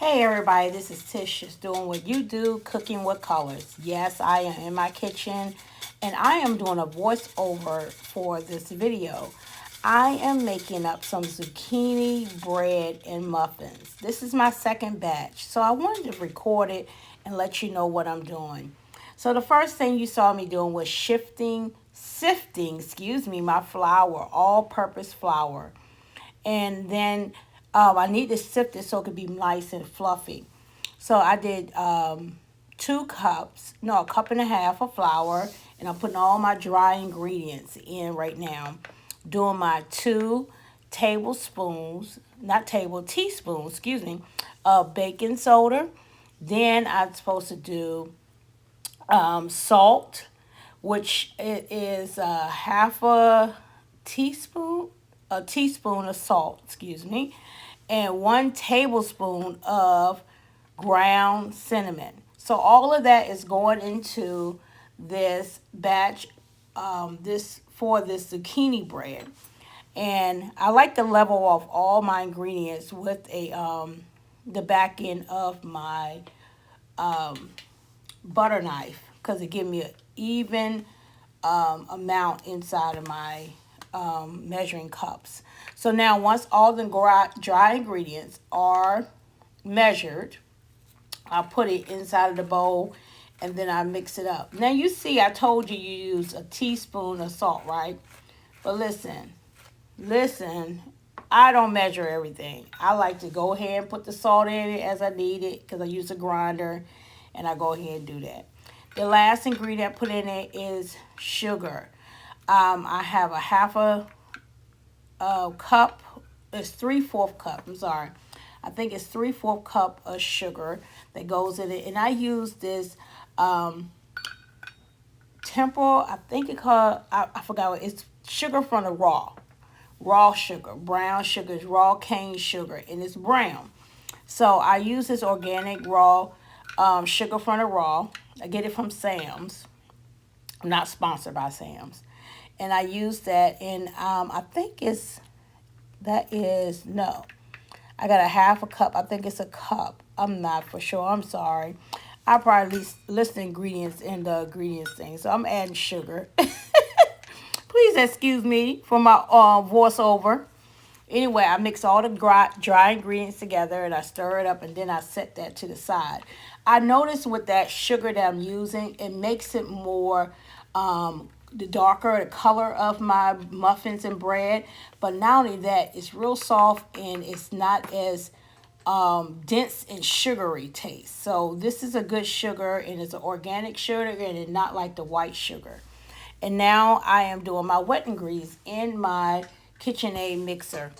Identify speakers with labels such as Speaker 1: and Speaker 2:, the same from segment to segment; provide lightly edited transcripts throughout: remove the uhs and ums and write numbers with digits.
Speaker 1: Hey everybody, this is Tish just doing what you do, cooking with colors. Yes, I am in my kitchen and I am doing a voiceover for this video. I am making up some zucchini bread and muffins. This is my second batch, so I wanted to record it and let you know what I'm doing. So the first thing you saw me doing was sifting, my flour, all-purpose flour. And then I need to sift it so it could be nice and fluffy. So I did 2 cups, no, a cup and a half of flour, and I'm putting all my dry ingredients in right now. Doing my 2 tablespoons, not table, teaspoons, of baking soda. Then I'm supposed to do salt, which it is half teaspoon, a teaspoon of salt, and 1 tablespoon of ground cinnamon. So all of that is going into this batch, this zucchini bread. And I like to level off all my ingredients with the back end of my butter knife because it gives me an even amount inside of my measuring cups. So now once all the dry ingredients are measured, I put it inside of the bowl and then I mix it up. Now you see I told you use a teaspoon of salt, right? But listen, I don't measure everything. I like to go ahead and put the salt in it as I need it because I use a grinder and I go ahead and do that. The last ingredient I put in it is sugar. I have a half a cup. It's 3/4 cup. I'm sorry. I think it's 3/4 cup of sugar that goes in it, and I use this Temple. I think it called. I forgot what it's sugar from the raw sugar. Brown sugar is raw cane sugar, and it's brown. So I use this organic raw sugar from the raw. I get it from Sam's. I'm not sponsored by Sam's. And I use that, and I think that is, no. I got a half a cup. I think it's a cup. I'm not for sure. I'm sorry. I probably list the ingredients in the ingredients thing. So I'm adding sugar. Please excuse me for my voiceover. Anyway, I mix all the dry ingredients together and I stir it up and then I set that to the side. I notice with that sugar that I'm using, it makes it more the darker the color of my muffins and bread. But not only that, it's real soft and it's not as dense and sugary taste. So this is a good sugar and it's an organic sugar and it's not like the white sugar. And now I am doing my wet ingredients in my KitchenAid mixer.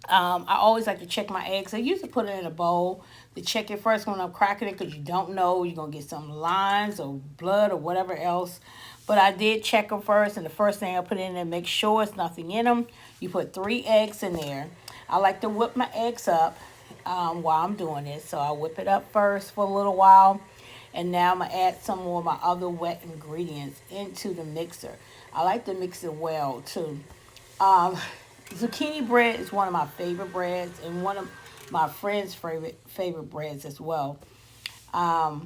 Speaker 1: I always like to check my eggs. I usually put it in a bowl to check it first when I'm cracking it because you don't know. You're going to get some lines or blood or whatever else. But I did check them first, and the first thing I put in there, make sure it's nothing in them. You put 3 eggs in there. I like to whip my eggs up while I'm doing this. So I whip it up first for a little while. And now I'm going to add some more of my other wet ingredients into the mixer. I like to mix it well, too. Zucchini bread is one of my favorite breads and one of my friends' favorite breads as well. I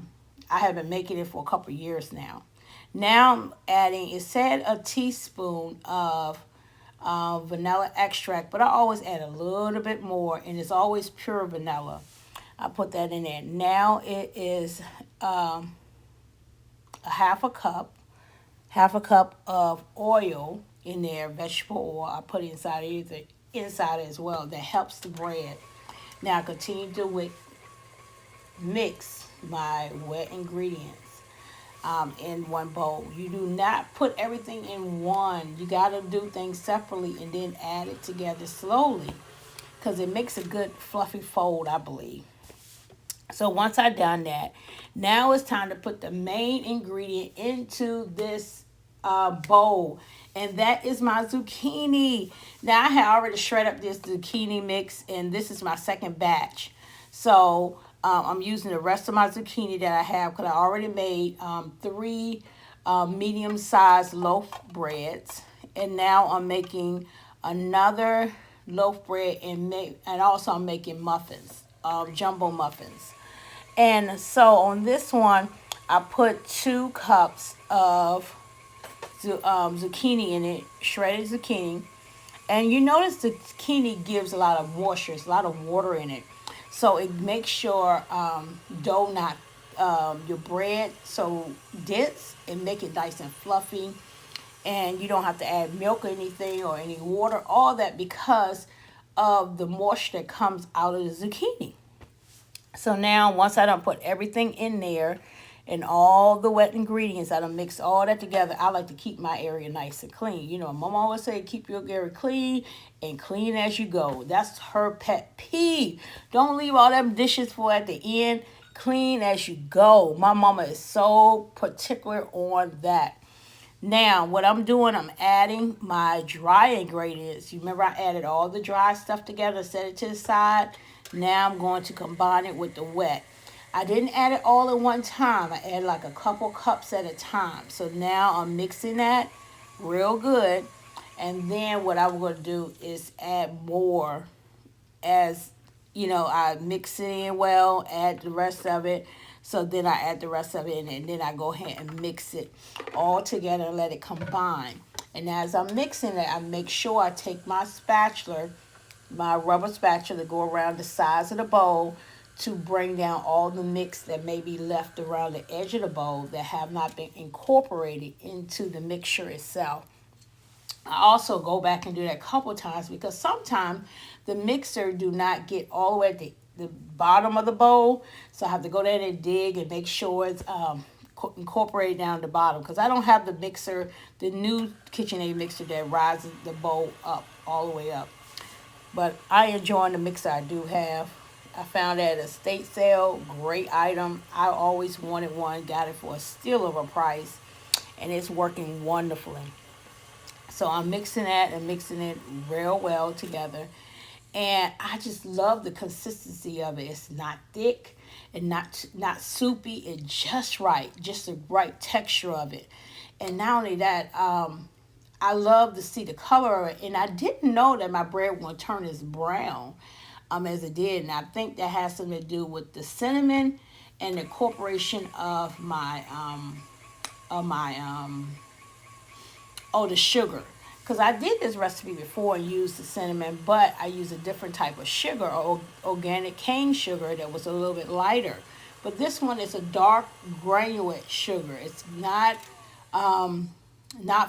Speaker 1: have been making it for a couple of years now. Now I'm adding, it said a teaspoon of vanilla extract, but I always add a little bit more, and it's always pure vanilla. I put that in there. Now it is a half a cup of oil in there, vegetable oil. I put it inside as well. That helps the bread. Now I continue to mix my wet ingredients in one bowl. You do not put everything in one. You got to do things separately and then add it together slowly because it makes a good fluffy fold, I believe. So once I've done that, now it's time to put the main ingredient into this bowl, and that is my zucchini. Now I had already shredded up this zucchini mix, and this is my second batch. So I'm using the rest of my zucchini that I have because I already made 3 medium-sized loaf breads, and now I'm making another loaf bread and also I'm making muffins. jumbo muffins. And so on this one, I put 2 cups of zucchini in it, shredded zucchini. And you notice the zucchini gives a lot of moisture, it's a lot of water in it. So it makes sure dough not your bread so dense and make it nice and fluffy. And you don't have to add milk or anything or any water, all that because of the moisture that comes out of the zucchini. So now once I done put everything in there and all the wet ingredients, I done mix all that together. I like to keep my area nice and clean. You know, Mom always say keep your area clean and clean as you go. That's her pet peeve. Don't leave all them dishes for at the end. Clean as you go. My mama is so particular on that. Now, what I'm doing, I'm adding my dry ingredients. You remember I added all the dry stuff together, set it to the side. Now I'm going to combine it with the wet. I didn't add it all at one time. I added like a couple cups at a time. So now I'm mixing that real good. And then what I'm going to do is add more as I mix it in well, add the rest of it. So then I add the rest of it, and then I go ahead and mix it all together and let it combine. And as I'm mixing it, I make sure I take my spatula, my rubber spatula, to go around the sides of the bowl to bring down all the mix that may be left around the edge of the bowl that have not been incorporated into the mixture itself. I also go back and do that a couple times because sometimes the mixer do not get all the way at the bottom of the bowl. So I have to go there and dig and make sure it's incorporated down at the bottom. Because I don't have the mixer, the new KitchenAid mixer that rises the bowl up, all the way up. But I enjoy the mixer I do have. I found it at a estate sale, great item. I always wanted one, got it for a steal of a price. And it's working wonderfully. So I'm mixing that and mixing it real well together. And I just love the consistency of it. It's not thick and not soupy. It's just right, just the right texture of it. And not only that, I love to see the color of it. And I didn't know that my bread was going to turn as brown as it did. And I think that has something to do with the cinnamon and the incorporation of the sugar. Because I did this recipe before and used the cinnamon, but I used a different type of sugar, or organic cane sugar that was a little bit lighter. But this one is a dark granulate sugar. It's not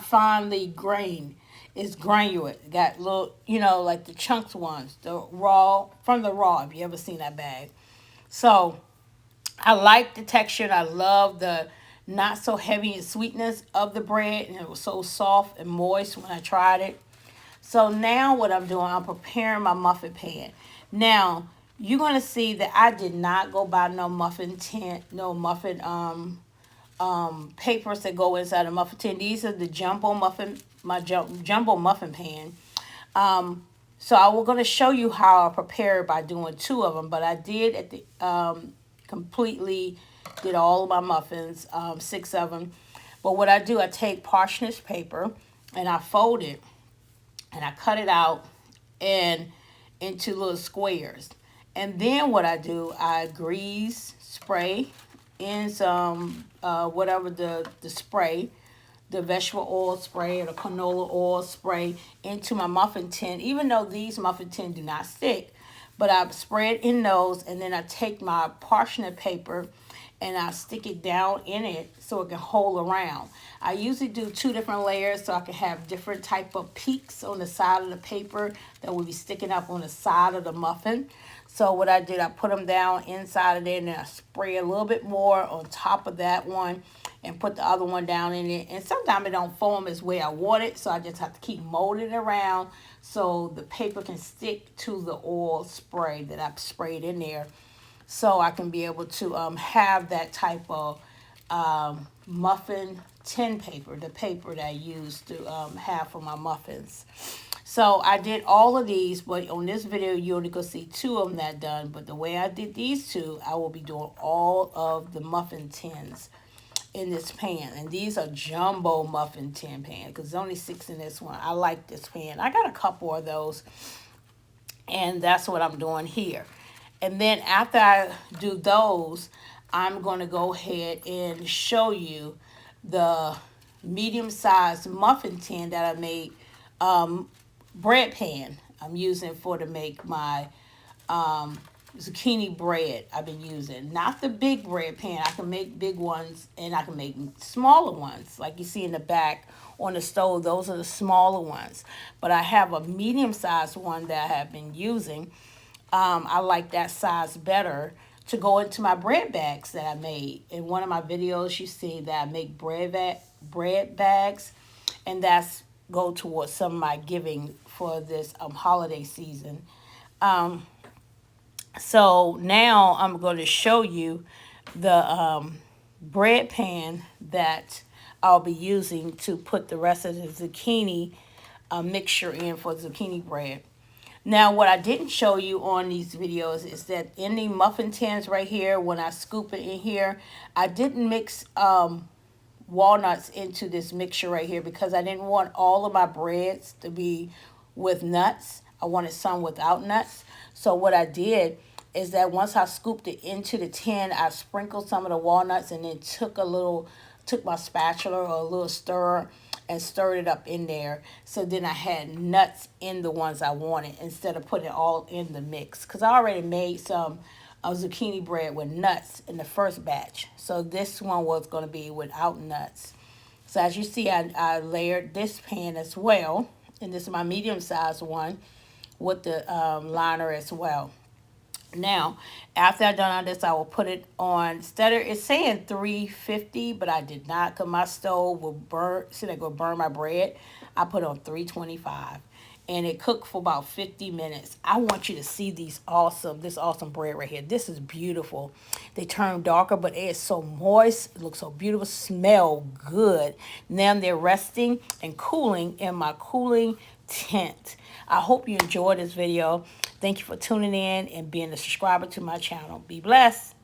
Speaker 1: finely grained. It's granulate. It got little, like the chunks ones, the raw, from the raw, if you ever seen that bag. So I like the texture and I love the not so heavy in sweetness of the bread, and it was so soft and moist when I tried it. So now what I'm doing, I'm preparing my muffin pan. Now you're gonna see that I did not go buy no muffin tin, no muffin papers that go inside a muffin tin. These are the jumbo muffin, my jumbo muffin pan. So I was gonna show you how I prepared by doing 2 of them, but I did at the completely did all of my muffins, 6 of them. But what I do, I take parsnip paper and I fold it and I cut it out and into little squares. And then what I do, I grease, spray in some whatever the spray, the vegetable oil spray or the canola oil spray into my muffin tin. Even though these muffin tins do not stick, but I spray it in those, and then I take my parsnip paper and I stick it down in it so it can hold around. I usually do 2 different layers so I can have different type of peaks on the side of the paper that will be sticking up on the side of the muffin. So what I did, I put them down inside of there, and then I spray a little bit more on top of that one and put the other one down in it. And sometimes it don't form as way I want it, so I just have to keep molding it around so the paper can stick to the oil spray that I've sprayed in there, so I can be able to have that type of muffin tin paper, the paper that I use to have for my muffins. So I did all of these, but on this video you only gonna see 2 of them that done. But the way I did these 2, I will be doing all of the muffin tins in this pan. And these are jumbo muffin tin pan because there's only 6 in this one. I like this pan. I got a couple of those, and that's what I'm doing here. And then after I do those, I'm going to go ahead and show you the medium-sized muffin tin that I made, bread pan I'm using for to make my zucchini bread. I've been using not the big bread pan. I can make big ones and I can make smaller ones like you see in the back on the stove. Those are the smaller ones, but I have a medium-sized one that I have been using. I like that size better to go into my bread bags that I made. In one of my videos, you see that I make bread bags, and that's go towards some of my giving for this holiday season. Um, so now I'm going to show you the bread pan that I'll be using to put the rest of the zucchini mixture in for zucchini bread. Now, what I didn't show you on these videos is that in the muffin tins right here, when I scoop it in here, I didn't mix walnuts into this mixture right here because I didn't want all of my breads to be with nuts. I wanted some without nuts. So what I did is that once I scooped it into the tin, I sprinkled some of the walnuts and then took my spatula or a little stirrer and stirred it up in there. So then I had nuts in the ones I wanted instead of putting it all in the mix. Because I already made some zucchini bread with nuts in the first batch. So this one was going to be without nuts. So as you see, I layered this pan as well. And this is my medium-sized one with the liner as well. Now, after I've done all this, I will put it on. Instead of it's saying 350, but I did not, because my stove will burn. See, they go burn my bread. I put it on 325, and it cooked for about 50 minutes. I want you to see this awesome bread right here. This is beautiful. They turn darker, but it is so moist. It looks so beautiful. Smell good. Now they're resting and cooling in my cooling tent. I hope you enjoyed this video. Thank you for tuning in and being a subscriber to my channel. Be blessed.